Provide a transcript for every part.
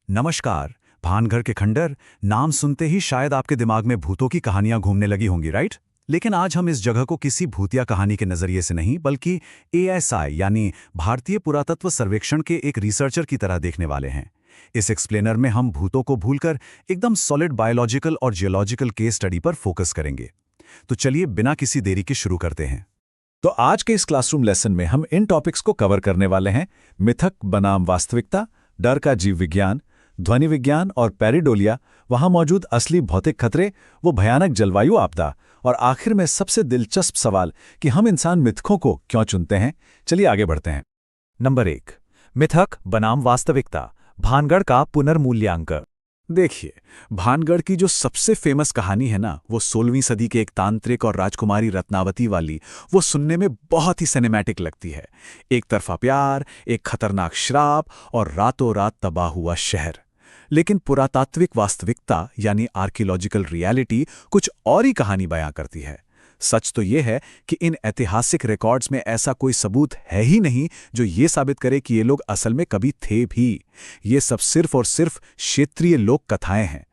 नमस्कार। भानगढ़ के खंडर नाम सुनते ही शायद आपके दिमाग में भूतों की कहानियां घूमने लगी होंगी, राइट? लेकिन आज हम इस जगह को किसी भूतिया कहानी के नजरिए से नहीं बल्कि एएसआई यानी भारतीय पुरातत्व सर्वेक्षण के एक रिसर्चर की तरह देखने वाले हैं। इस एक्सप्लेनर में हम भूतों को भूलकर एकदम सॉलिड बायोलॉजिकल और जियोलॉजिकल केस स्टडी पर फोकस करेंगे। तो चलिए बिना किसी देरी के शुरू करते हैं। तो आज के इस क्लासरूम लेसन में हम इन टॉपिक्स को कवर करने वाले हैं: मिथक बनाम वास्तविकता, डर का जीव विज्ञान, ध्वनि विज्ञान और पेरिडोलिया, वहां मौजूद असली भौतिक खतरे, वो भयानक जलवायु आपदा, और आखिर में सबसे दिलचस्प सवाल कि हम इंसान मिथकों को क्यों चुनते हैं। चलिए आगे बढ़ते हैं। नंबर 1, मिथक बनाम वास्तविकता, भानगढ़ का पुनर्मूल्यांकन। देखिए, भानगढ़ की जो सबसे फेमस कहानी है ना, वो 16वीं सदी के एक तांत्रिक और राजकुमारी रत्नावती वाली, वो सुनने में बहुत ही सिनेमैटिक लगती है। एक तरफा प्यार, एक खतरनाक श्राप और रातों रात तबाह हुआ शहर। लेकिन पुरातात्विक वास्तविकता यानी आर्कियोलॉजिकल रियलिटी कुछ और ही कहानी बयां करती है। सच तो यह है कि इन ऐतिहासिक रिकॉर्ड्स में ऐसा कोई सबूत है ही नहीं जो ये साबित करे कि ये लोग असल में कभी थे भी। ये सब सिर्फ और सिर्फ क्षेत्रीय लोक कथाएं हैं।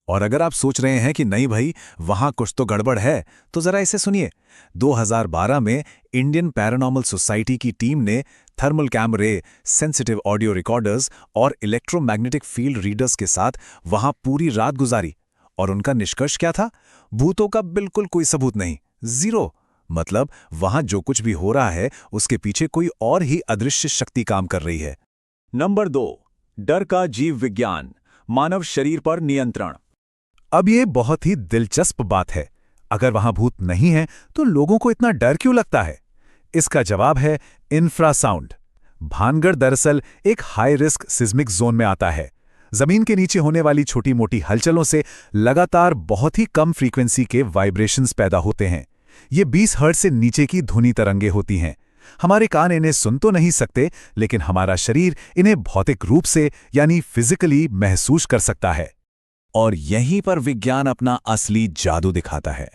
और अगर आप सोच रहे हैं कि नहीं भाई, वहां कुछ तो गड़बड़ है, तो जरा इसे सुनिए। 2012 में इंडियन पैरानॉर्मल सोसाइटी की टीम ने थर्मल कैमरे, सेंसिटिव ऑडियो रिकॉर्डर्स और इलेक्ट्रोमैग्नेटिक फील्ड रीडर्स के साथ वहां पूरी रात गुजारी। और उनका निष्कर्ष क्या था? भूतों का बिल्कुल कोई सबूत नहीं, जीरो। मतलब वहां जो कुछ भी हो रहा है उसके पीछे कोई और ही अदृश्य शक्ति काम कर रही है। नंबर 2, डर का जीव विज्ञान, मानव शरीर पर नियंत्रण। अब ये बहुत ही दिलचस्प बात है। अगर वहां भूत नहीं है तो लोगों को इतना डर क्यों लगता है? इसका जवाब है इंफ्रासाउंड। भानगढ़ दरअसल एक हाई रिस्क सिस्मिक जोन में आता है। जमीन के नीचे होने वाली छोटी मोटी हलचलों से लगातार बहुत ही कम फ्रीक्वेंसी के वाइब्रेशंस पैदा होते हैं। ये 20 हर्ट्ज से नीचे की ध्वनि तरंगे होती हैं। हमारे कान इन्हें सुन तो नहीं सकते, लेकिन हमारा शरीर इन्हें भौतिक रूप से यानी फिजिकली महसूस कर सकता है। और यहीं पर विज्ञान अपना असली जादू दिखाता है।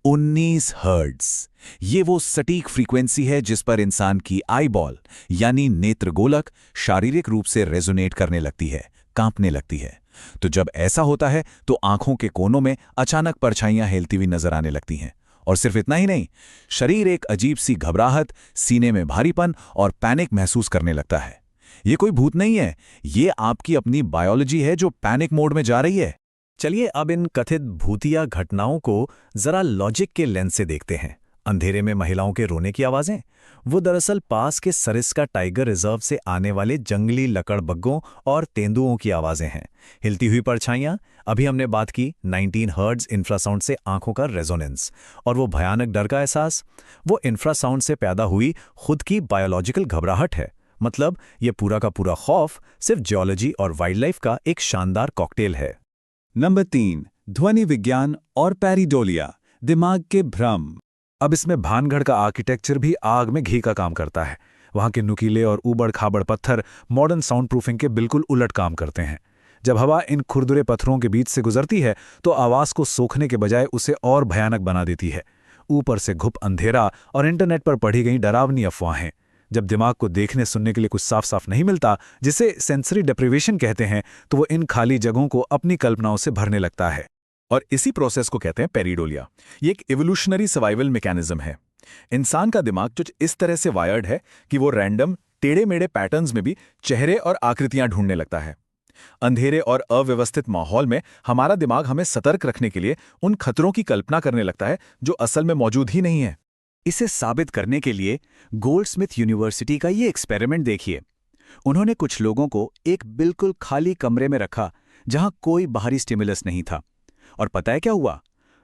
19 हर्ट्ज, ये वो सटीक फ्रीक्वेंसी है जिस पर इंसान की आईबॉल यानी नेत्रगोलक शारीरिक रूप से रेजोनेट करने लगती है, कांपने लगती है। तो जब ऐसा होता है तो आंखों के कोनों में अचानक परछाइयां हिलती हुई नजर आने लगती हैं। और सिर्फ इतना ही नहीं, शरीर एक अजीब सी घबराहट, सीने में भारीपन और पैनिक महसूस करने लगता है। ये कोई भूत नहीं है, ये आपकी अपनी बायोलॉजी है जो पैनिक मोड में जा रही है। चलिए अब इन कथित भूतिया घटनाओं को जरा लॉजिक के लेंस से देखते हैं। अंधेरे में महिलाओं के रोने की आवाजें, वो दरअसल पास के सरिस्का टाइगर रिजर्व से आने वाले जंगली लकड़बग्गों और तेंदुओं की आवाजें हैं। हिलती हुई परछाइयां, अभी हमने बात की 19 हर्ट्ज इंफ्रासाउंड से आंखों का रेजोनेंस, और वो भयानक डर का एहसास, वो इंफ्रासाउंड से पैदा हुई खुद की बायोलॉजिकल घबराहट है। मतलब ये पूरा का पूरा खौफ सिर्फ जियोलॉजी और वाइल्ड लाइफ का एक शानदार कॉकटेल है। नंबर 3, ध्वनि विज्ञान और पेरिडोलिया, दिमाग के भ्रम। अब इसमें भानगढ़ का आर्किटेक्चर भी आग में घी का काम करता है। वहां के नुकीले और ऊबड़ खाबड़ पत्थर मॉडर्न साउंड प्रूफिंग के बिल्कुल उलट काम करते हैं। जब हवा इन खुरदुरे पत्थरों के बीच से गुजरती है तो आवाज को सोखने के बजाय उसे और भयानक बना देती है। ऊपर से घुप अंधेरा और इंटरनेट पर पढ़ी गई डरावनी अफवाहें। जब दिमाग को देखने सुनने के लिए कुछ साफ साफ नहीं मिलता, जिसे सेंसरी डेप्रिवेशन कहते हैं, तो वो इन खाली जगहों को अपनी कल्पनाओं से भरने लगता है। और इसी प्रोसेस को कहते हैं पेरिडोलिया। ये एक इवोल्यूशनरी सर्वाइवल मैकेनिज्म है। इंसान का दिमाग कुछ इस तरह से वायर्ड है कि वो रैंडम टेढ़े मेढ़े पैटर्न्स में भी चेहरे और आकृतियां ढूंढने लगता है। अंधेरे और अव्यवस्थित माहौल में हमारा दिमाग हमें सतर्क रखने के लिए उन खतरों की कल्पना करने लगता है जो असल में मौजूद ही नहीं है। इसे साबित करने के लिए गोल्डस्मिथ यूनिवर्सिटी का ये एक्सपेरिमेंट देखिए। उन्होंने कुछ लोगों को एक बिल्कुल खाली कमरे में रखा जहां कोई बाहरी स्टिमुलस नहीं था। और पता है क्या हुआ?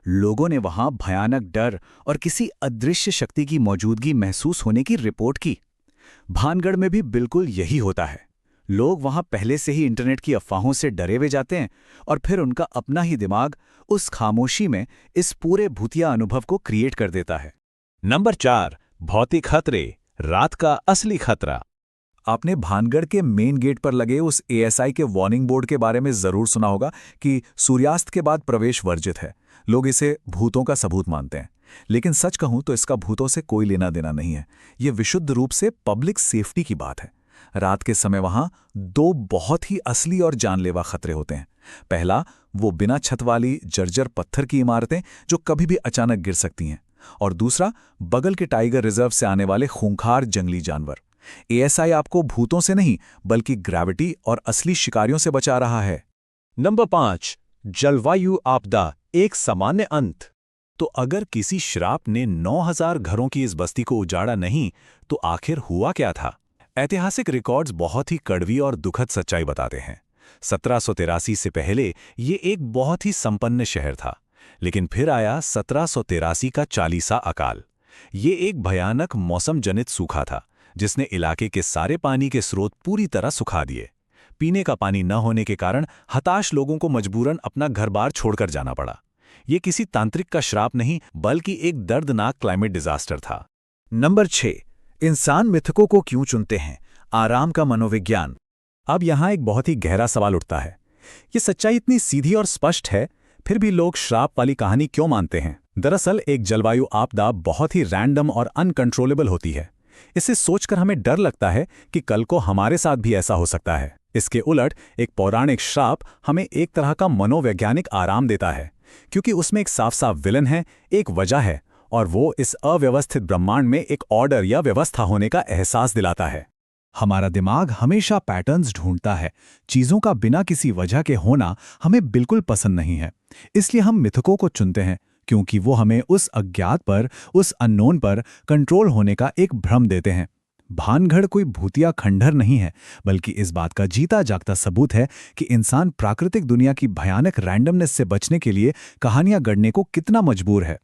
लोगों ने वहां भयानक डर और किसी अदृश्य शक्ति की मौजूदगी महसूस होने की रिपोर्ट की। भानगढ़ में भी बिल्कुल यही होता है। लोग वहां पहले से ही इंटरनेट की अफवाहों से डरे हुए जाते हैं और फिर उनका अपना ही दिमाग उस खामोशी में इस पूरे भूतिया अनुभव को क्रिएट कर देता है। नंबर 4, भौतिक खतरे, रात का असली खतरा। आपने भानगढ़ के मेन गेट पर लगे उस एएसआई के वार्निंग बोर्ड के बारे में जरूर सुना होगा कि सूर्यास्त के बाद प्रवेश वर्जित है। लोग इसे भूतों का सबूत मानते हैं, लेकिन सच कहूं तो इसका भूतों से कोई लेना देना नहीं है। यह विशुद्ध रूप से पब्लिक सेफ्टी की बात है। रात के समय वहां दो बहुत ही असली और जानलेवा खतरे होते हैं। पहला, वो बिना छत वाली जर्जर पत्थर की इमारतें जो कभी भी अचानक गिर सकती हैं, और दूसरा, बगल के टाइगर रिजर्व से आने वाले खूंखार जंगली जानवर। एएसआई आपको भूतों से नहीं बल्कि ग्रेविटी और असली शिकारियों से बचा रहा है। नंबर 5, जलवायु आपदा, एक सामान्य अंत। तो अगर किसी श्राप ने 9000 घरों की इस बस्ती को उजाड़ा नहीं, तो आखिर हुआ क्या था? ऐतिहासिक रिकॉर्ड्स बहुत ही कड़वी और दुखद सच्चाई बताते हैं। 1783 से पहले ये एक बहुत ही संपन्न शहर था, लेकिन फिर आया 1783 का चालीसा अकाल। ये एक भयानक मौसम जनित सूखा था, जिसने इलाके के सारे पानी के स्रोत पूरी तरह सुखा दिए। पीने का पानी न होने के कारण हताश लोगों को मजबूरन अपना घर-बार छोड़कर जाना पड़ा। ये किसी तांत्रिक का श्राप नहीं, बल्कि एक दर्दनाक क्लाइमेट डिजास्टर था। नंबर 6, इंसान मिथकों को क्यों चुनते हैं? आराम का मनोविज्ञान। अब यहाँ एक बहुत ही गहरा सवाल उठता है। ये सच्चाई इतनी सीधी और स्पष्ट है, फिर भी लोग श्राप वाली कहानी क्यों मानते हैं? दरअसल एक जलवायु आपदा बहुत ही रैंडम और अनकंट्रोलेबल होती है। इसे सोचकर हमें डर लगता है कि कल को हमारे साथ भी ऐसा हो सकता है। इसके उलट एक पौराणिक श्राप हमें एक तरह का मनोवैज्ञानिक आराम देता है, क्योंकि उसमें एक साफ साफ विलन है, एक वजह है, और वो इस अव्यवस्थित ब्रह्मांड में एक ऑर्डर या व्यवस्था होने का एहसास दिलाता है। हमारा दिमाग हमेशा पैटर्न्स ढूंढता है। चीज़ों का बिना किसी वजह के होना हमें बिल्कुल पसंद नहीं है। इसलिए हम मिथकों को चुनते हैं, क्योंकि वो हमें उस अज्ञात पर, उस अननोन पर कंट्रोल होने का एक भ्रम देते हैं। भानगढ़ कोई भूतिया खंडहर नहीं है, बल्कि इस बात का जीता जागता सबूत है कि इंसान प्राकृतिक दुनिया की भयानक रैंडमनेस से बचने के लिए कहानियां गढ़ने को कितना मजबूर है।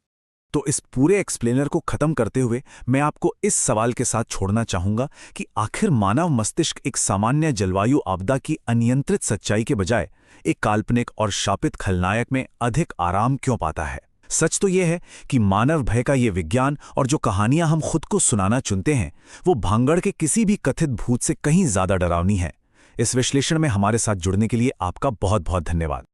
तो इस पूरे एक्सप्लेनर को खत्म करते हुए मैं आपको इस सवाल के साथ छोड़ना चाहूंगा कि आखिर मानव मस्तिष्क एक सामान्य जलवायु आपदा की अनियंत्रित सच्चाई के बजाय एक काल्पनिक और शापित खलनायक में अधिक आराम क्यों पाता है? सच तो यह है कि मानव भय का ये विज्ञान और जो कहानियां हम खुद को सुनाना चुनते हैं, वो भांगड़ के किसी भी कथित भूत से कहीं ज्यादा डरावनी है। इस विश्लेषण में हमारे साथ जुड़ने के लिए आपका बहुत बहुत धन्यवाद।